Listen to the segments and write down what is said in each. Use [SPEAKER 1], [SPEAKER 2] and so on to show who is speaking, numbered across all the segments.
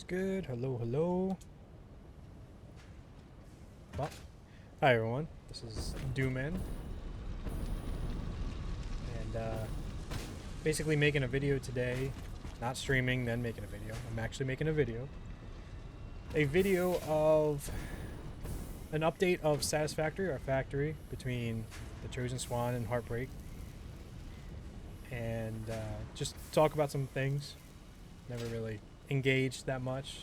[SPEAKER 1] What's good? Hello, hello. Well, hi everyone. This is Dewman, and basically making a video today. Not streaming, then making a video. I'm actually making a video. A video of an update of Satisfactory, our factory, between the Chosen Swan and Heartbreak, and just talk about some things. Never really engaged that much.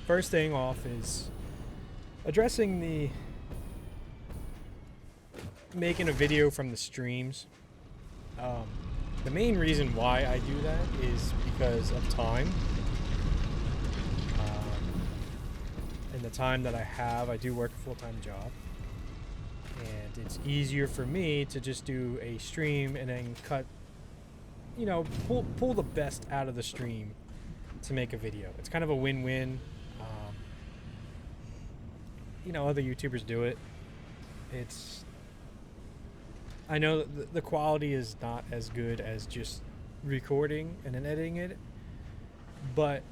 [SPEAKER 1] First thing off is addressing the making a video from the streams. The main reason why I do that is because of time. And the time that I have, I do work a full-time job. And it's easier for me to just do a stream and then cut, pull the best out of the stream to make a video. It's kind of a win-win. Other YouTubers do it. I know the quality is not as good as just recording and then editing it, but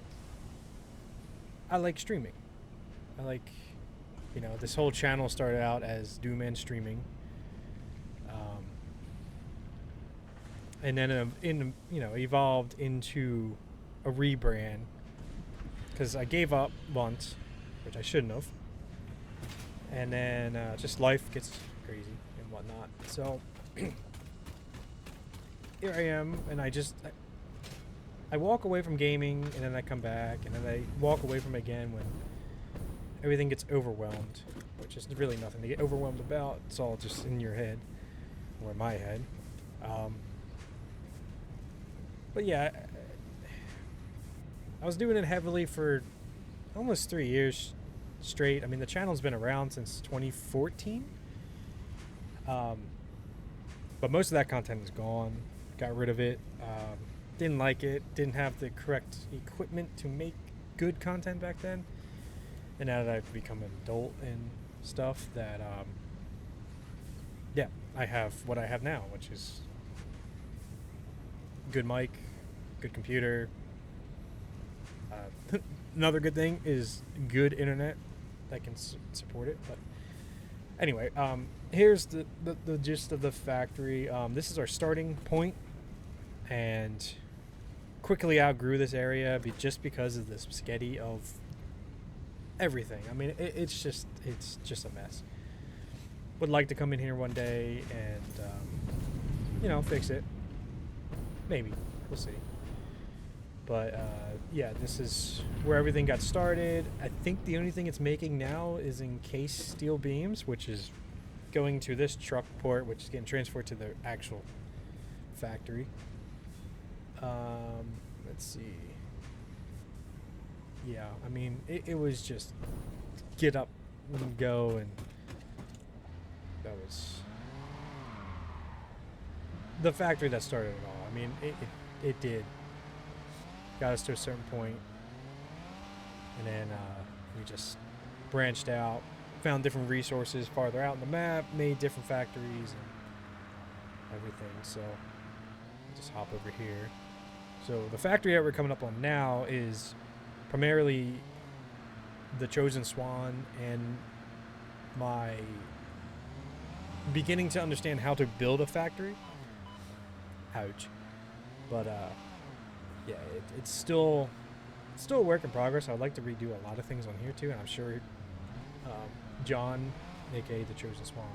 [SPEAKER 1] I like streaming. I like, this whole channel started out as Dewman streaming, and then evolved into a rebrand because I gave up once, which I shouldn't have. And then just life gets crazy and whatnot. So here I am, and I walk away from gaming, and then I come back, and then I walk away from it again when everything gets overwhelmed, which is really nothing to get overwhelmed about. It's all just in your head, or in my head. But yeah, I was doing it heavily for almost 3 years straight. I mean, the channel's been around since 2014. But most of that content is gone. Got rid of it. Didn't like it. Didn't have the correct equipment to make good content back then. And now that I've become an adult and stuff, that I have what I have now, which is good mic, good computer. Another good thing is good internet that can support it. But anyway, here's the gist of the factory. This is our starting point, and quickly outgrew this area just because of the spaghetti of everything. I mean, it's just a mess. Would like to come in here one day and fix it. Maybe, we'll see. But this is where everything got started. I think the only thing it's making now is encased steel beams, which is going to this truck port, which is getting transferred to the actual factory. Let's see. Yeah, I mean, it was just get up and go, and that was the factory that started it all. I mean, it did. Got us to a certain point, and then we just branched out, found different resources farther out in the map, made different factories and everything. So just hop over here. So the factory that we're coming up on now is primarily the Chosen Swan, and my beginning to understand how to build a factory. Ouch. But it's still a work in progress. I would like to redo a lot of things on here too, and I'm sure John, aka the Chosen Swan,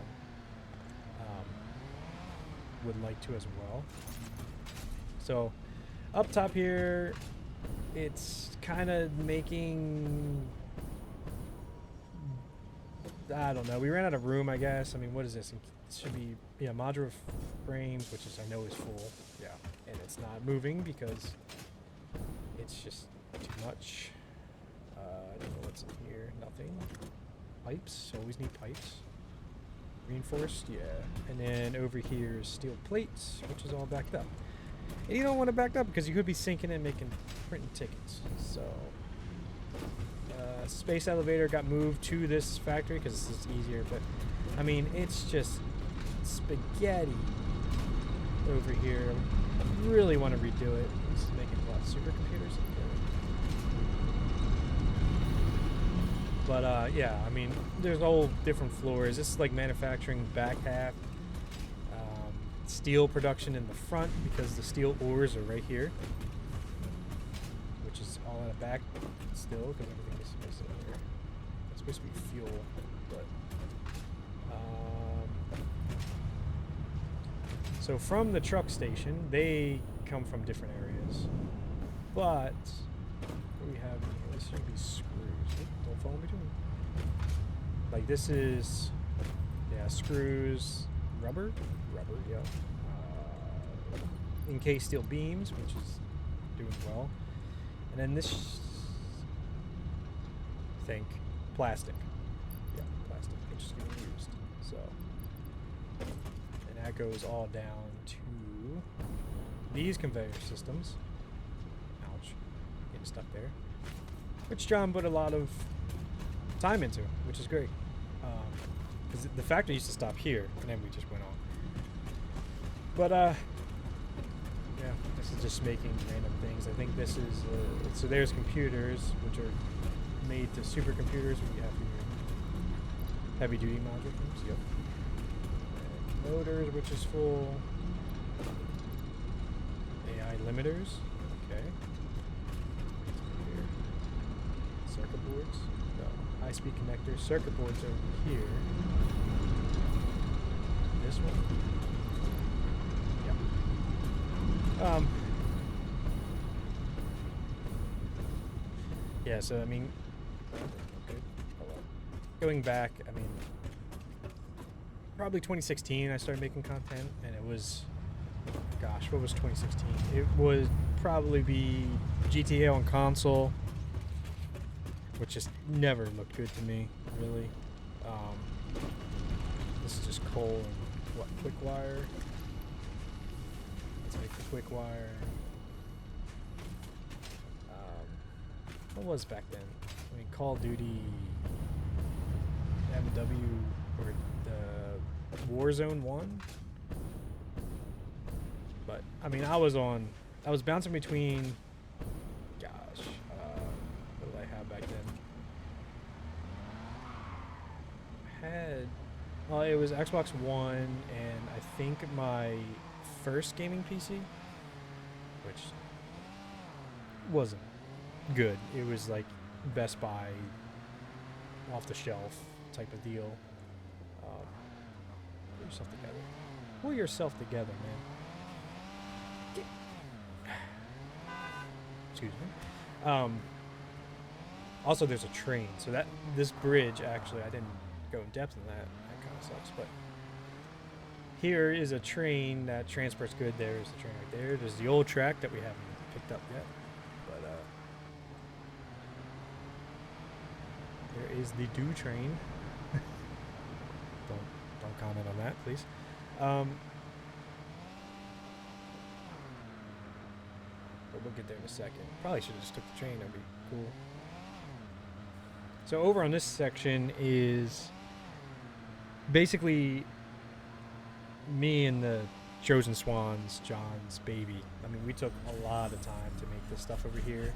[SPEAKER 1] would like to as well. So up top here, it's kind of making, I don't know, we ran out of room, I guess. I mean, what is this? It should be modular frames, which is, I know, is full. Yeah, and it's not moving because it's just too much. I don't know what's in here. Nothing. Pipes. Always need pipes. Reinforced. Yeah. And then over here is steel plates, which is all backed up. And you don't want it backed up because you could be sinking and printing tickets. So space elevator got moved to this factory because it's easier. But I mean, it's just spaghetti over here. I really want to redo it. This is making what, supercomputers? But yeah, I mean, there's all different floors. This is like manufacturing back half. Steel production in the front because the steel ores are right here, which is all in the back still because everything is supposed to be here. It's supposed to be fuel, but so from the truck station, they come from different areas. But what do we have in here? This should be screws. Oop, don't fall in between. Like this is, yeah, screws, rubber, yeah. Encased steel beams, which is doing well. And then this, think plastic. Yeah, plastic, which is getting used. So, and that goes all down to these conveyor systems. Ouch, getting stuck there. Which John put a lot of time into, which is great. Because the factory used to stop here, and then we just went on. But yeah, this is just making random things. I think this is so there's computers which are made to supercomputers. We have here heavy duty module things. Yep. And motors, which is full. AI limiters. Okay. Here. Circuit boards. No. High speed connectors. Circuit boards over here. This one. Yeah, so I mean, okay, going back, I mean, probably 2016 I started making content, and it was, gosh, what was 2016? It would probably be GTA on console, which just never looked good to me, really. This is just coal and what, quick wire. Like the quick wire. What was back then? I mean, Call of Duty, MW, or the Warzone 1. But I mean, I was bouncing between. Gosh, what did I have back then? Well, it was Xbox One, and I think my first gaming PC, which wasn't good. It was like Best Buy, off the shelf type of deal. Pull yourself together. Pull yourself together, man. Excuse me. Also, there's a train, so that this bridge actually I didn't go in depth in that. That kind of sucks, but. Here is a train that transports good. There's the train right there. There's the old track that we haven't picked up yet. But there is the Dew train. don't comment on that, please. But we'll get there in a second. Probably should have just took the train. That'd be cool. So over on this section is basically me and the Chosen Swans, John's baby. I mean, we took a lot of time to make this stuff over here.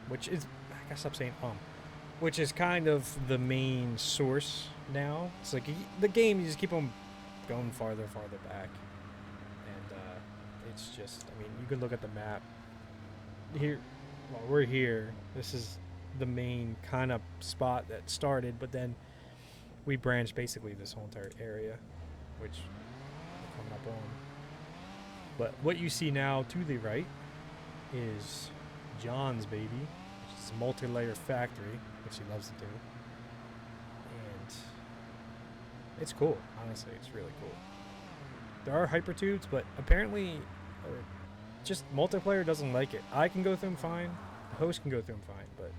[SPEAKER 1] Which is, I gotta stop saying which is kind of the main source now. It's like the game, you just keep on going farther and farther back. And it's just, I mean, you can look at the map. Here, well, we're here. This is the main kind of spot that started, but then we branched basically this whole entire area, which we're coming up on. But what you see now to the right is John's baby, which is a multi-layer factory, which he loves to do. And it's cool, honestly, it's really cool. There are hypertubes, but apparently just multiplayer doesn't like it. I can go through them fine, the host can go through them fine, but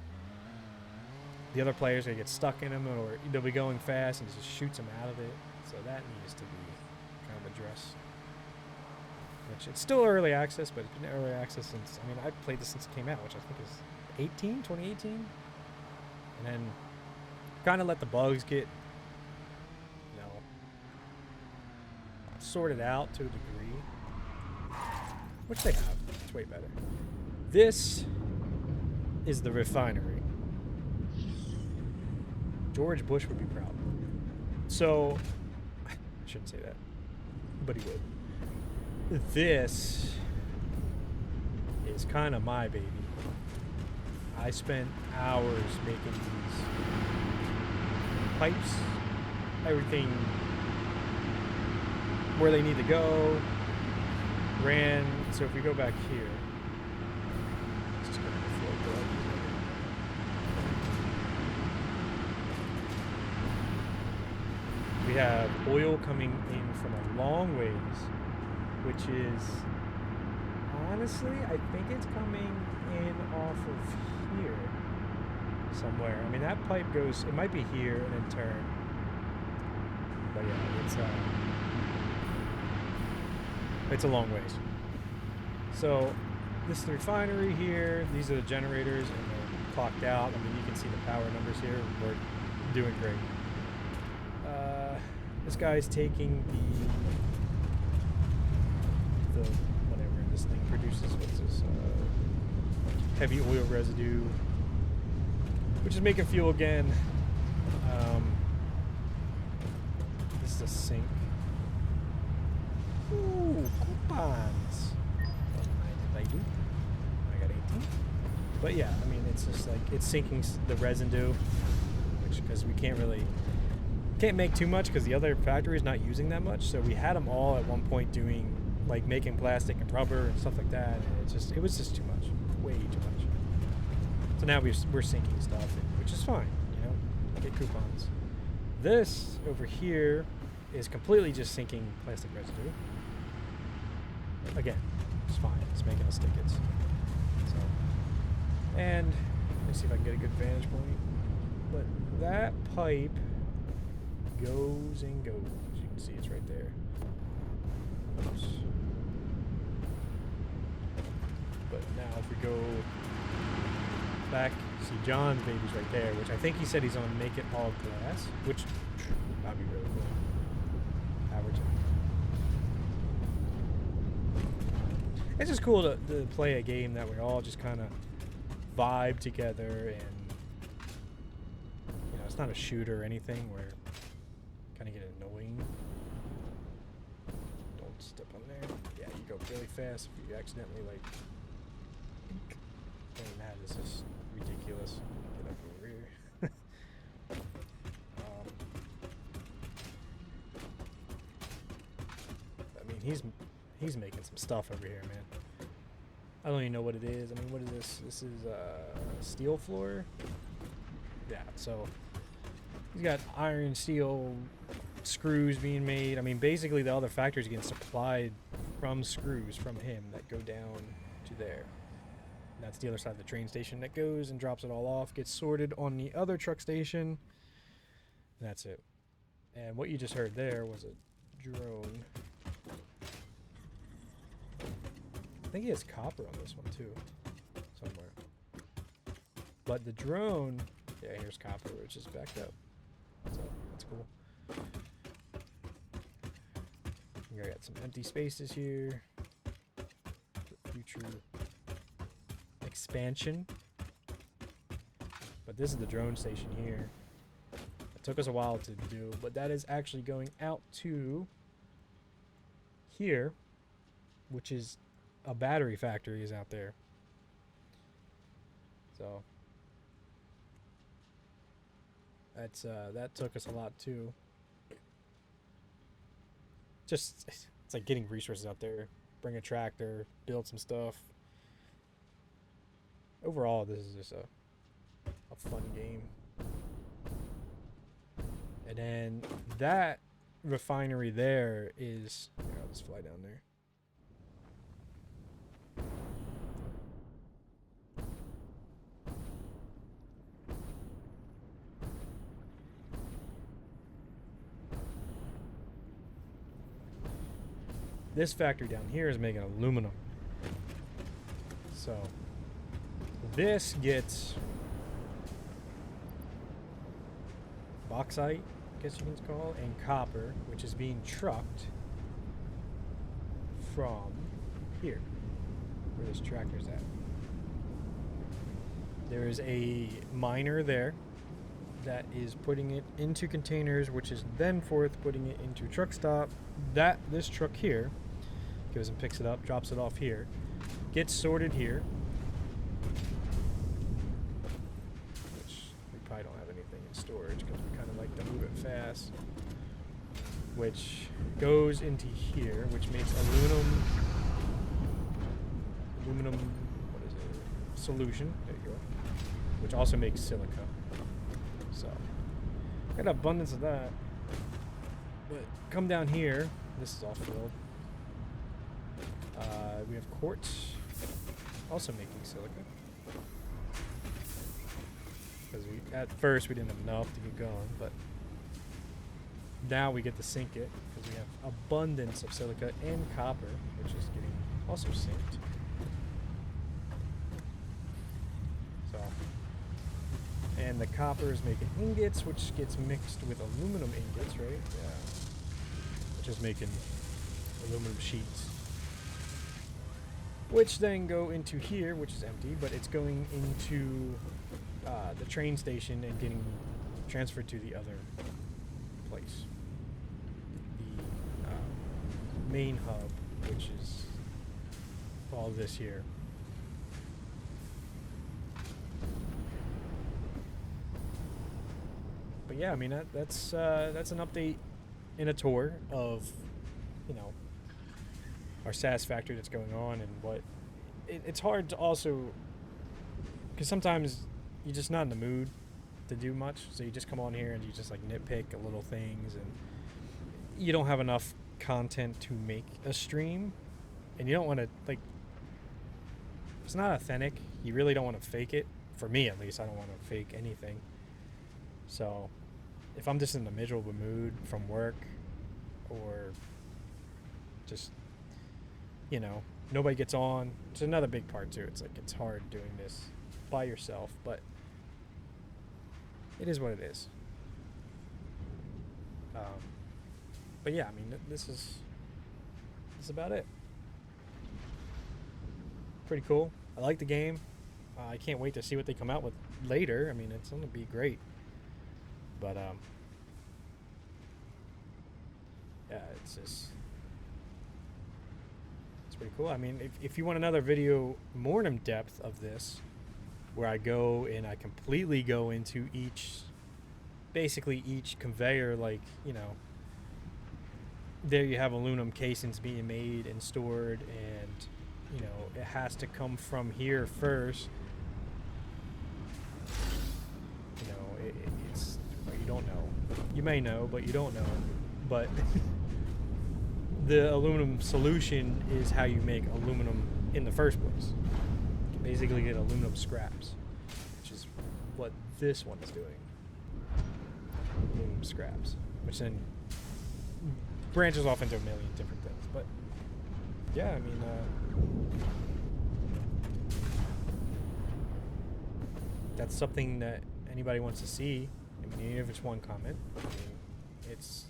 [SPEAKER 1] the other players, they get stuck in them, or they'll be going fast and it just shoots them out of it. So that needs to be kind of addressed. Which it's still early access, but it's been early access since, I mean, I played this since it came out, which I think is 2018? And then kind of let the bugs get, sorted out to a degree. Which they have. It's way better. This is the refinery. George Bush would be proud. So, I shouldn't say that, but he would. This is kind of my baby. I spent hours making these pipes, everything where they need to go. Ran, so if we go back here, let's just go to the floor below. We have oil coming in from a long ways, which is, honestly, I think it's coming in off of here somewhere. I mean, that pipe goes, it might be here and then turn. But yeah, it's a long ways. So this is the refinery here. These are the generators, and they're clocked out. I mean, you can see the power numbers here. We're doing great. This guy's taking the whatever this thing produces. What's this? Heavy oil residue, which is making fuel again. This is a sink. Ooh, coupons. I do. I got 18. But yeah, I mean, it's just like, it's sinking the residue, which, because we can't make too much because the other factory is not using that much. So we had them all at one point doing, like, making plastic and rubber and stuff like that. And it was just too much, way too much. So now we're sinking stuff, which is fine, you know, get coupons. This over here is completely just sinking plastic residue. Again, it's fine. It's making us tickets. So, and let me see if I can get a good vantage point. But that pipe goes and goes. You can see it's right there. Oops. But now if we go back, see John's baby's right there, which I think he said he's going to make it all glass, which that'd be really cool. Average. It's just cool to play a game that we all just kind of vibe together, and you know, it's not a shooter or anything where kind of get annoying. Don't step on there. Yeah, you go really fast if you accidentally like. And that is just ridiculous. Get up over here. I mean, he's making some stuff over here, man. I don't even know what it is. I mean, what is this? This is steel floor. Yeah, so he's got iron, steel screws being made. I mean, basically the other factories getting supplied from screws from him that go down to there. And that's the other side of the train station that goes and drops it all off, gets sorted on the other truck station. And that's it. And what you just heard there was a drone. I think he has copper on this one too, somewhere. But the drone, yeah, here's copper, which is backed up. So that's cool. I got some empty spaces here. Future expansion. But this is the drone station here. It took us a while to do, but that is actually going out to here, which is a battery factory is out there. So that's that took us a lot too. Just, it's like getting resources out there. Bring a tractor, build some stuff. Overall, this is just a fun game. And then that refinery there is, here, I'll just fly down there. This factory down here is making aluminum. So this gets bauxite, I guess you can call, and copper, which is being trucked from here, where this tractor's at. There is a miner there that is putting it into containers, which is then forth putting it into truck stop. This truck here goes and picks it up, drops it off here, gets sorted here, which we probably don't have anything in storage because we kind of like to move it fast, which goes into here, which makes aluminum, what is it, solution, there you go, which also makes silica. So, got an abundance of that. But come down here, this is all filled. We have quartz, also making silica. Because at first we didn't have enough to get going, but now we get to sink it because we have abundance of silica and copper, which is getting also synced. So, and the copper is making ingots, which gets mixed with aluminum ingots, right? Yeah. Which is making aluminum sheets. Which then go into here, which is empty, but it's going into the train station and getting transferred to the other place. The main hub, which is all this here. But yeah, I mean that's an update in a tour of, you know, our Satisfactory that's going on, and what it's hard to also, because sometimes you're just not in the mood to do much, so you just come on here and you just like nitpick little things, and you don't have enough content to make a stream, and you don't want to, like, it's not authentic. You really don't want to fake it. For me, at least, I don't want to fake anything. So if I'm just in the miserable mood from work, or just, you know, nobody gets on, it's another big part too. It's like, it's hard doing this by yourself, but it is what it is. But yeah, I mean, this is about it. Pretty cool. I like the game. I can't wait to see what they come out with later. I mean, it's going to be great. But yeah, it's pretty cool. I mean, if you want another video more in depth of this, where I go and I completely go into basically each conveyor, like, you know, there you have aluminum casings being made and stored, and, you know, it has to come from here first. You know, it's, well, you don't know. You may know, but you don't know. But the aluminum solution is how you make aluminum in the first place. You can basically get aluminum scraps, which is what this one is doing. Aluminum scraps, which then branches off into a million different things. But yeah, I mean, that's something that anybody wants to see. I mean, even if it's one comment, I mean, it's,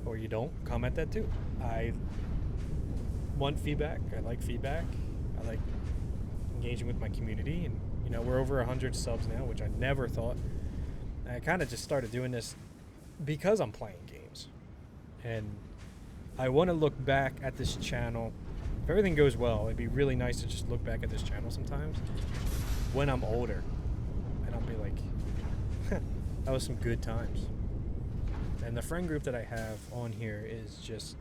[SPEAKER 1] or you don't, comment that too. I want feedback. I like feedback. I like engaging with my community, and, you know, we're over 100 subs now, which I never thought. I kind of just started doing this because I'm playing games, and I want to look back at this channel. If everything goes well, it'd be really nice to just look back at this channel sometimes when I'm older, and I'll be like, that was some good times. And the friend group that I have on here is just,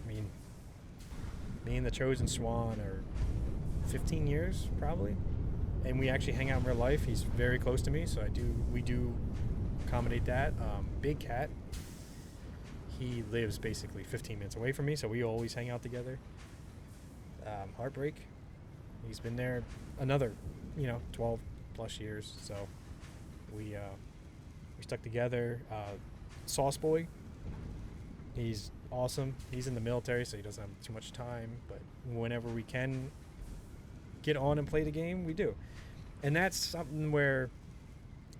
[SPEAKER 1] I mean, me and the Chosen Swan are 15 years probably, and we actually hang out in real life. He's very close to me, so we do accommodate that. Big Cat, he lives basically 15 minutes away from me, so we always hang out together. Heartbreak, he's been there another, 12 plus years, so we stuck together. Sauce Boy, he's awesome. He's in the military, so he doesn't have too much time, but whenever we can get on and play the game, we do. And that's something where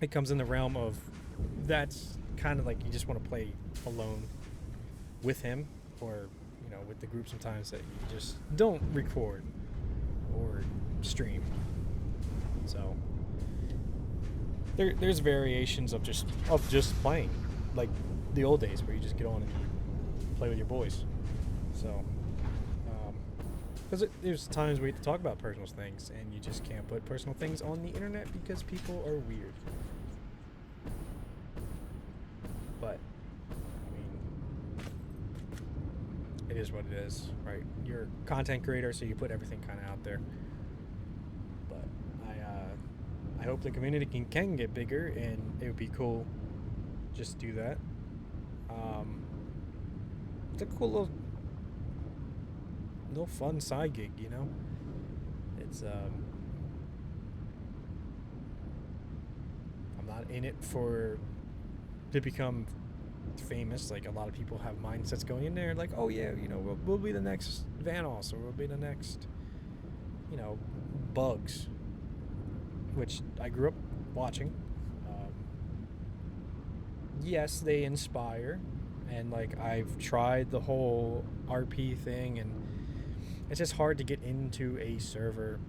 [SPEAKER 1] it comes in the realm of, that's kind of like you just want to play alone with him, or with the group sometimes, that you just don't record or stream. So there's variations of just playing, like the old days where you just get on and play with your boys. So, because there's times where you have to talk about personal things, and you just can't put personal things on the internet because people are weird. But I mean, it is what it is, right? You're a content creator, so you put everything kind of out there. But I hope the community can get bigger, and it would be cool just to do that. Um, it's a cool little fun side gig, you know. It's I'm not in it for to become famous. Like a lot of people have mindsets going in there, like, oh yeah, you know, we'll be the next Vanos, or we'll be the next, you know, Bugs, which I grew up watching. Um, yes, they inspire, and like I've tried the whole RP thing, and it's just hard to get into a server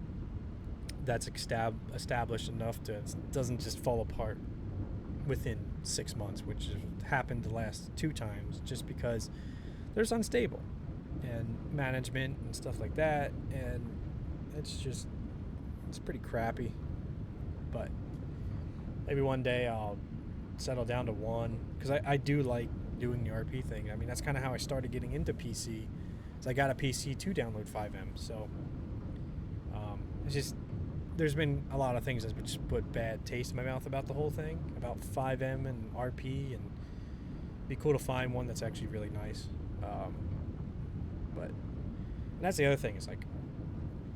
[SPEAKER 1] that's established enough to it doesn't just fall apart within 6 months, which has happened the last two times, just because there's unstable and management and stuff like that, and it's pretty crappy. But maybe one day I'll settle down to one, because I do like doing the RP thing. I mean, that's kind of how I started getting into PC. So I got a PC to download 5M. So it's just there's been a lot of things that's just put bad taste in my mouth about the whole thing, about 5M and RP, and it'd be cool to find one that's actually really nice. But and that's the other thing. It's like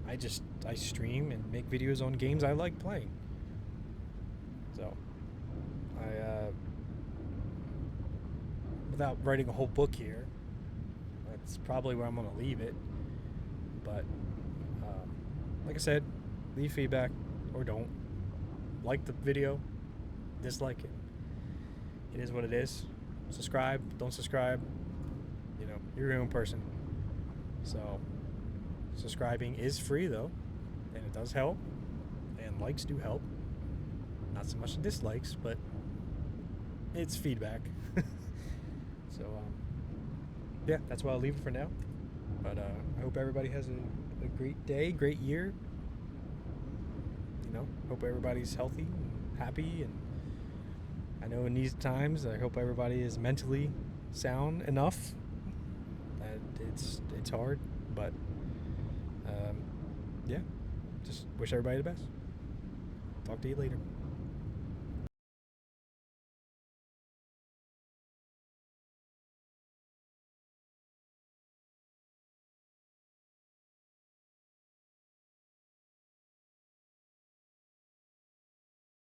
[SPEAKER 1] I stream and make videos on games I like playing. So without writing a whole book here, that's probably where I'm gonna leave it. But like I said, leave feedback or don't. Like the video, dislike it. It is what it is. Subscribe, don't subscribe. You know, you're your own person. So subscribing is free though, and it does help. And likes do help. Not so much dislikes, but it's feedback. So yeah, that's why I'll leave it for now. But I hope everybody has a great day, great year. You know, hope everybody's healthy and happy. And I know in these times, I hope everybody is mentally sound enough. That it's hard, but yeah, just wish everybody the best. Talk to you later.